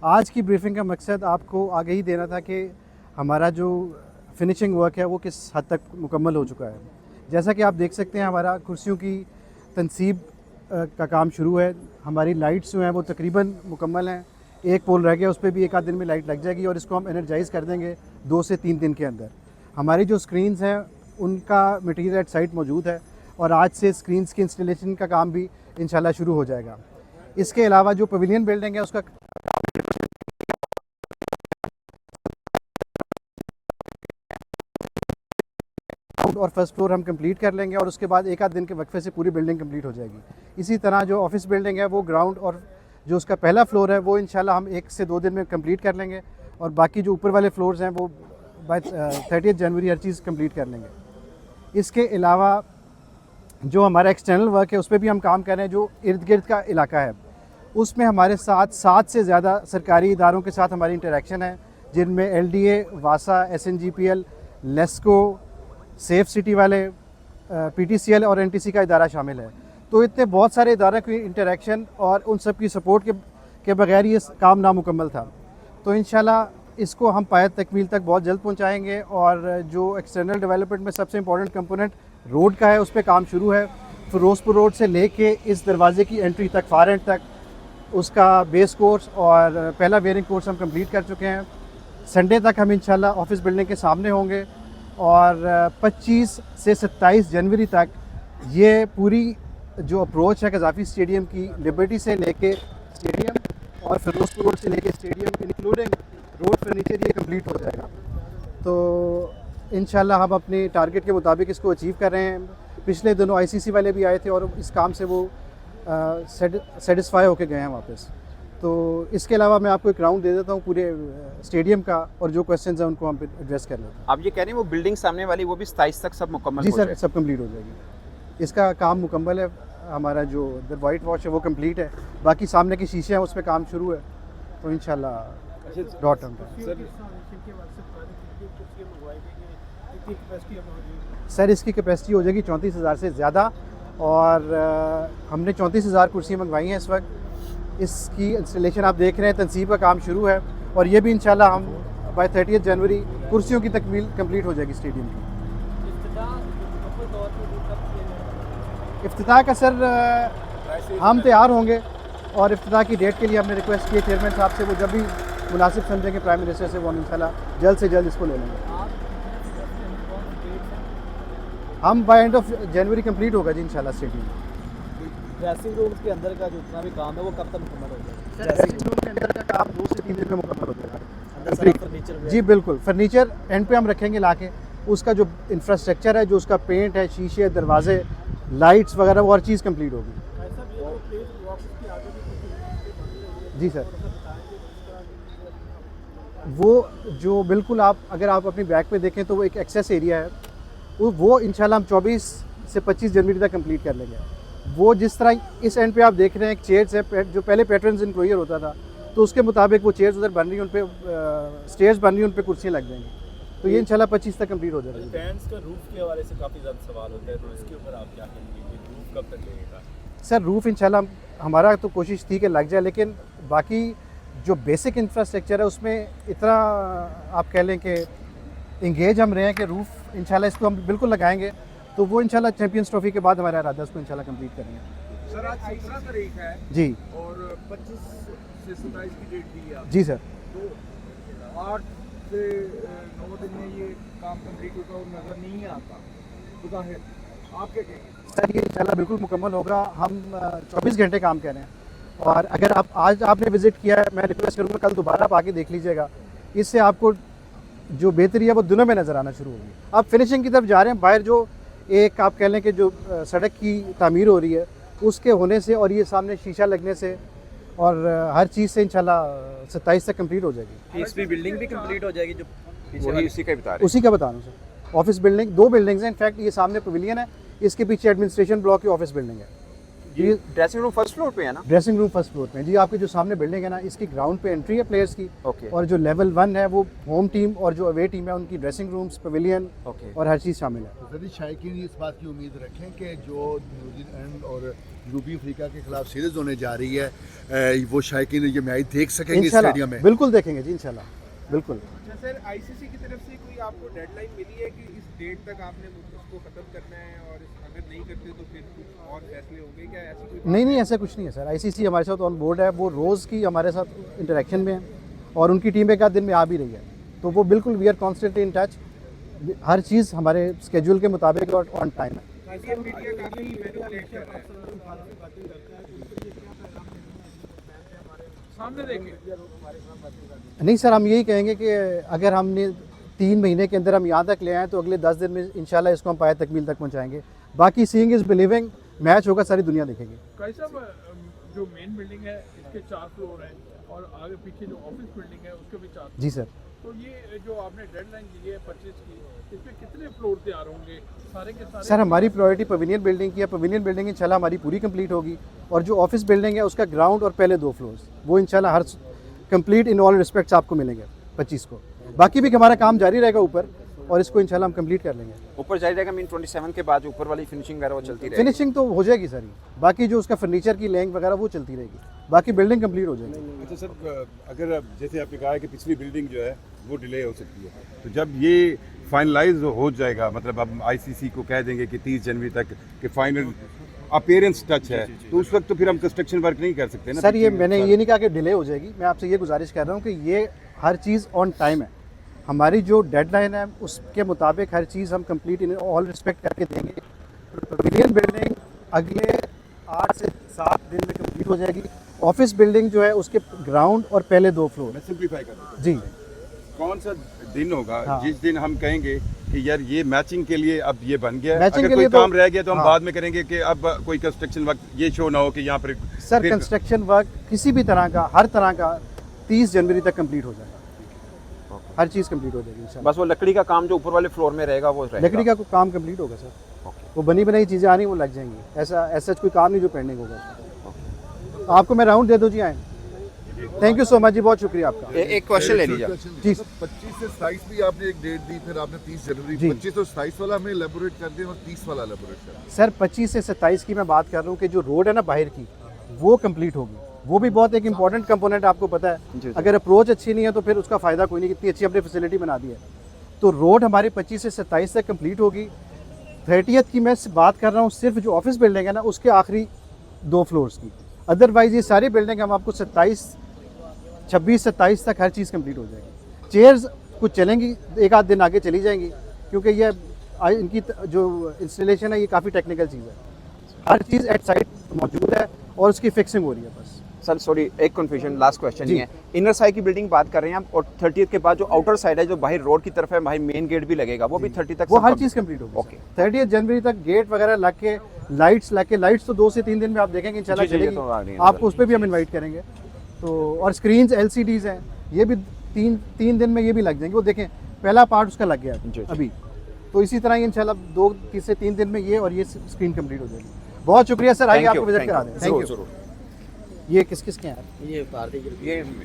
आज की ब्रीफिंग का मकसद आपको आगे ही देना था कि हमारा जो फिनिशिंग वर्क है वो किस हद तक मुकम्मल हो चुका है। जैसा कि आप देख सकते हैं हमारा कुर्सियों की तनसीब का काम शुरू है। हमारी लाइट्स जो हैं वो तकरीबन मुकम्मल हैं। एक पोल रह गया, उस पर भी एक आध दिन में लाइट लग जाएगी और इसको हम एनर्जाइज़ कर देंगे 2 से 3 दिन के अंदर। हमारी जो स्क्रीन्स हैं उनका मटीरियल एट साइट मौजूद है और आज से स्क्रीन्स की इंस्टॉलेशन का काम भी इंशाल्लाह शुरू हो जाएगा। इसके अलावा जो पवेलियन बिल्डिंग है उसका और फर्स्ट फ्लोर हम कंप्लीट कर लेंगे और उसके बाद एक आध दिन के वक्फे से पूरी बिल्डिंग कंप्लीट हो जाएगी। इसी तरह जो ऑफिस बिल्डिंग है वो ग्राउंड और जो उसका पहला फ्लोर है वो इंशाल्लाह हम 1 से 2 दिन में कंप्लीट कर लेंगे और बाकी जो ऊपर वाले फ्लोर्स हैं वो बाय 30 जनवरी हर चीज़ कंप्लीट कर लेंगे। इसके अलावा जो हमारा एक्सटर्नल वर्क है उस पर भी हम काम कर रहे हैं। जो इर्द गिर्द का इलाका है उसमें हमारे साथ 7 से ज़्यादा सरकारी इदारों के साथ हमारी इंटरेक्शन है, जिनमें LDA, वासा, SNGPL, लेस्को, सेफ सिटी वाले, PTCL और NTC का इदारा शामिल है। तो इतने बहुत सारे इदारों की इंटरेक्शन और उन सब की सपोर्ट के बगैर ये काम नामुकम्मल था। तो इंशाल्लाह इसको हम पायत तकमील तक बहुत जल्द पहुंचाएंगे और जो एक्सटर्नल डेवलपमेंट में सबसे इंपॉर्टेंट कंपोनेंट रोड का है उस पर काम शुरू है। फिरोजपुर रोड से लेके इस दरवाजे की एंट्री तक, फार एंड तक, उसका बेस कोर्स और पहला वेयरिंग कोर्स हम कंप्लीट कर चुके हैं। संडे तक हम इंशाल्लाह ऑफिस बिल्डिंग के सामने होंगे और 25 से 27 जनवरी तक ये पूरी जो अप्रोच है कज़ाफ़ी स्टेडियम की, लिबर्टी से लेके स्टेडियम और फिरोजपुर रोड से लेके स्टेडियम इंक्लूडिंग रोड फर्नीचर, ये कंप्लीट हो जाएगा। तो इंशाल्लाह हम अपने टारगेट के मुताबिक इसको अचीव कर रहे हैं। पिछले दिनों ICC वाले भी आए थे और इस काम से वो सेटिस्फाई होके गए हैं वापस। तो इसके अलावा मैं आपको एक राउंड दे देता हूँ पूरे स्टेडियम का और जो क्वेश्चंस हैं उनको हम एड्रेस कर लेते हैं। आप ये कह रहे हैं वो बिल्डिंग सामने वाली वो भी 27 तक सब मुकम्मल जी हो सर, जाए? सब कंप्लीट हो जाएगी। इसका काम मुकम्मल है। हमारा जो वाइट वॉश है वो कंप्लीट है, बाकी सामने की शीशे हैं उस पर काम शुरू है। तो इंशाल्लाह डॉट ऑन सर इसकी कैपेसिटी हो जाएगी 34,000 से ज़्यादा और हमने 34,000 कुर्सी मंगवाई हैं इस वक्त। इसकी इंस्टॉलेशन आप देख रहे हैं, तनसीब का काम शुरू है और ये भी इंशाल्लाह हम बाय 30 जनवरी कुर्सियों की तकमील कंप्लीट हो जाएगी स्टेडियम की। इफ्तिताह का सर हम तैयार होंगे और इफ्तिताह की डेट के लिए हमने रिक्वेस्ट की है चेयरमैन साहब से, वो जब भी मुनासिब समझेंगे प्राइम मिनिस्टर से, वो हम इंशाल्लाह जल्द से जल्द इसको ले लेंगे। हम बाय एंड ऑफ जनवरी कंप्लीट होगा जी इंशाल्लाह स्टेडियम। ड्रेसिंग रूम के अंदर का जितना भी काम है वो कब तक मुकम्मल हो जाएगा? ड्रेसिंग रूम के अंदर का काम 2 से 3 दिन में मुकम्मल हो जाएगा। अंदर सारा फर्नीचर भी है? जी बिल्कुल, फर्नीचर एंड पे हम रखेंगे लाके। उसका जो इंफ्रास्ट्रक्चर है, जो उसका पेंट है, शीशे, दरवाजे, लाइट्स वगैरह, वो हर चीज़ कंप्लीट होगी। जी सर, वो जो बिल्कुल आप अगर आप अपनी बैक पे देखें तो वो एक एक्सेस एरिया है, वो इंशाल्लाह हम 24 से 25 जनवरी तक कंप्लीट कर लेंगे। वो जिस तरह इस एंड पे आप देख रहे हैं एक चेयर्स है, जो पहले पैटर्न्स इंक्लोजर होता था तो उसके मुताबिक वो चेयर्स उधर बन रही हैं, उन पे स्टेयर्स बन रही हैं, उन पे कुर्सियाँ लग जाएंगी। तो ये इंशाल्लाह 25 तक कंप्लीट हो जाएगी। फैंस का रूफ के हवाले से काफ़ी ज़्यादा सवाल होता है, तो इसके ऊपर आप क्या कहेंगे कि रूफ कब तक लगेगा? सर रूफ़ इंशाल्लाह हमारा तो कोशिश थी कि लग जाए, लेकिन बाकी जो बेसिक इंफ्रास्ट्रक्चर है उसमें इतना आप कह लें कि इंगेज हम रहे हैं कि रूफ़ इंशाल्लाह इसको हम बिल्कुल लगाएंगे। तो वो इंशाल्लाह चैंपियंस ट्रॉफी के बाद हमारा इरादा उसको इंशाल्लाह कंप्लीट करेंगे। सर आज 17 तारीख है जी और 25 से 27 की डेट दी है आपने। जी सर, तो 8 से 9 दिन में ये काम कंप्लीट होता और नज़र नहीं आता, तो जाहिर आप क्या कहेंगे? सर ये इंशाल्लाह बिल्कुल मुकम्मल होगा। हम 24 घंटे काम कर रहे हैं और अगर आप आज आपने विज़िट किया है, मैं रिक्वेस्ट करूँगा कल दोबारा आप आके देख लीजिएगा। इससे आपको जो बेहतरी है वो दिनों में नज़र आना शुरू होगी। आप फिनिशिंग की तरफ जा रहे हैं। बाहर जो एक आप कह लें कि जो सड़क की तामीर हो रही है उसके होने से और ये सामने शीशा लगने से और हर चीज़ से इंशाल्लाह 27 तक कंप्लीट हो जाएगी। इसकी बिल्डिंग भी कंप्लीट हो जाएगी जो वही उसी का ही बता रहे उसी का बता रहा हूँ सर। ऑफिस बिल्डिंग 2 बिल्डिंग्स हैं, इनफैक्ट ये सामने पवेलियन है, इसके पीछे एडमिनिस्ट्रेशन ब्लॉक की ऑफिस बिल्डिंग है। ये ड्रेसिंग रूम फर्स्ट फ्लोर पे है ना? ड्रेसिंग रूम फर्स्ट फ्लोर पे जी। आपके जो सामने बिल्डिंग है ना, इसकी ग्राउंड पे एंट्री है प्लेयर्स की। ओके। और जो लेवल 1 है वो होम टीम और जो अवे टीम है उनकी ड्रेसिंग रूम्स, पवेलियन ओके। और हर चीज़ शामिल है। सर शायकीन इस बात की उम्मीद रखें कि जो न्यूजीलैंड और जनूबी अफ्रीका के खिलाफ सीरीज होने जा रही है वो शायकीन ये मैच देख सकेंगे स्टेडियम में। बिल्कुल देखेंगे जी, इंशाल्लाह, बिल्कुल। अच्छा सर, आईसीसी की तरफ से कोई आपको डेडलाइन मिली है कि इस डेट तक आपने उसको खत्म करना है, और अगर नहीं करते तो फिर कुछ और फैसले होंगे क्या, ऐसी कोई? नहीं, ऐसा कुछ नहीं है सर। आईसीसी हमारे साथ ऑन बोर्ड है, वो रोज़ की हमारे साथ इंटरेक्शन में है और उनकी टीम एक आध दिन में आ भी रही है, तो वो बिल्कुल we are constantly in touch. हर चीज़ हमारे स्केड्यूल के मुताबिक और ऑन टाइम है। मीडिया काफी मैनिपुलेट कर रहा है। सामने देखिए। नहीं सर, हम यही कहेंगे कि अगर हमने 3 महीने के अंदर हम यहाँ तक ले आए तो अगले 10 दिन में इंशाल्लाह इसको हम पाए तकमील तक पहुँचाएंगे। बाकी सीइंग इज़ बिलीविंग, मैच होगा, सारी दुनिया देखेगी। कई साहब, जो मेन बिल्डिंग है इसके 4 फ्लोर हैं और आगे पीछे जो ऑफिस बिल्डिंग है उसके भी 4 जी सर। तो ये जो आपने डेडलाइन दी है 25 की, इसमें कितने फ्लोर तैयार होंगे सारे के सारे? सर हमारी प्रायोरिटी पवेलियन बिल्डिंग की है। पवेलियन बिल्डिंग इंशाल्लाह हमारी पूरी कंप्लीट होगी और जो ऑफिस बिल्डिंग है उसका ग्राउंड और पहले 2 फ्लोर्स वो इंशाल्लाह हर कंप्लीट इन ऑल रिस्पेक्ट्स आपको मिलेंगे 25 को। बाकी भी हमारा काम जारी रहेगा ऊपर और इसको इंशाल्लाह हम कंप्लीट कर लेंगे। ऊपर जारी रहेगा मीन 27 के बाद ऊपर वाली फिनिशिंग वगैरह वो चलती रहेगी? फिनिशिंग तो हो जाएगी सर, बाकी जो उसका फर्नीचर की लेंग वगैरह वो चलती रहेगी, बाकी बिल्डिंग कंप्लीट हो जाएगी। अच्छा सर, अगर जैसे आपने कहा है कि पिछली बिल्डिंग जो है वो डिले हो सकती है, तो जब ये फाइनलाइज हो जाएगा, मतलब अब आईसीसी को कह देंगे कि 30 जनवरी तक के फाइनल अपीयरेंस टच है, तो उस वक्त तो फिर हम कंस्ट्रक्शन वर्क नहीं कर सकते ना सर। ये मैंने ये नहीं कहा कि डिले हो जाएगी, मैं आपसे ये गुजारिश कर रहा हूँ कि ये हर चीज़ ऑन टाइम है। हमारी जो डेडलाइन है उसके मुताबिक हर चीज़ हम कंप्लीट इन ऑल रिस्पेक्ट करके देंगे। पवेलियन बिल्डिंग अगले 8 से 7 दिन में कंप्लीट हो जाएगी। ऑफिस बिल्डिंग जो है उसके ग्राउंड और पहले 2 फ्लोर। मैं सिंप्लीफाई कर देता हूं। जी। कौन सा दिन होगा हाँ। जिस दिन हम कहेंगे कि यार ये मैचिंग के लिए अब ये बन गया है, मैचिंग अगर के कोई लिए तो- काम रह गया तो हम हाँ। बाद में करेंगे कि अब कोई कंस्ट्रक्शन वक्त ये शो ना हो कि यहाँ पर सर फिर- कंस्ट्रक्शन वर्क किसी भी तरह का, हर तरह का 30 जनवरी तक कंप्लीट हो जाएगा। हर चीज़ कंप्लीट हो जाएगी इंशाल्लाह। बस वो लकड़ी का काम जो ऊपर वाले फ्लोर में रहेगा वो रहेगा? लकड़ी का कोई काम कंप्लीट होगा सर। वो बनी बनाई चीज़ें आ रही वो लग जाएंगी। ऐसा कोई काम नहीं जो पेंडिंग होगा। आपको मैं राउंड दे दूँ जी, आए। थैंक यू सो मच जी, बहुत शुक्रिया आपका। एक क्वेश्चन ले लीजिए। जी। 25 से 27 भी आपने एक डेट दी, फिर आपने 30 जनवरी। जी। 25 और 27 वाला हमें एलेबोरेट कर दें और 30 वाला एलेबोरेट कर दें। सर 25 से 27 की मैं बात कर रहा हूँ कि जो रोड है ना बाहर की, वो कंप्लीट होगी। वो भी बहुत एक इंपॉर्टेंट कंपोनेंट आपको पता है। अगर अप्रोच अच्छी नहीं है तो फिर उसका फ़ायदा कोई नहीं। कितनी अच्छी हमने फैसिलिटी बना दी है। तो रोड हमारी 25 से 27 तक कंप्लीट होगी। 30th की मैं बात कर रहा हूँ सिर्फ जो ऑफिस बिल्डिंग है ना उसके आखिरी 2 फ्लोर्स की। अदरवाइज ये सारी बिल्डिंग हम आपको 26-27 तक हर चीज़ कंप्लीट हो जाएगी। चेयर्स कुछ चलेंगी, एक आध दिन आगे चली जाएंगी, क्योंकि ये इनकी जो इंस्टॉलेशन है ये काफ़ी टेक्निकल चीज़ है। हर चीज़ एट साइड मौजूद है और उसकी फिक्सिंग हो रही है बस। सर सॉरी, एक कन्फ्यूजन, लास्ट क्वेश्चन जी। ही है। इनर साइड की बिल्डिंग बात कर रहे हैं आप, और 30th के बाद जो आउटर साइड है जो बाहर रोड की तरफ है, बाहर मेन गेट भी लगेगा, वो भी 30 तक वो सब हर complete- चीज़ कंप्लीट होगी। ओके। 30 जनवरी तक गेट वगैरह लग के, लाइट्स लग के, लाइट्स तो 2 से 3 दिन में आप देखेंगे इंशाल्लाह जी, ये चलेगी। तो आ रही है आपको उस पर भी हम इनवाइट करेंगे। तो और स्क्रीन्स LCDs हैं, ये भी 3 दिन में ये भी लग जाएंगे। वो देखें पहला पार्ट उसका लग गया जी। अभी, तो इसी तरह इंशाल्लाह 2 से 3 दिन में ये और ये स्क्रीन कंप्लीट हो जाएगी। बहुत शुक्रिया सर, आइए Thank you, आपको विजिट thank करा you. दें। थैंक जरूर, यू। जरूर। ये किस किस के हैं? ये भारतीय ये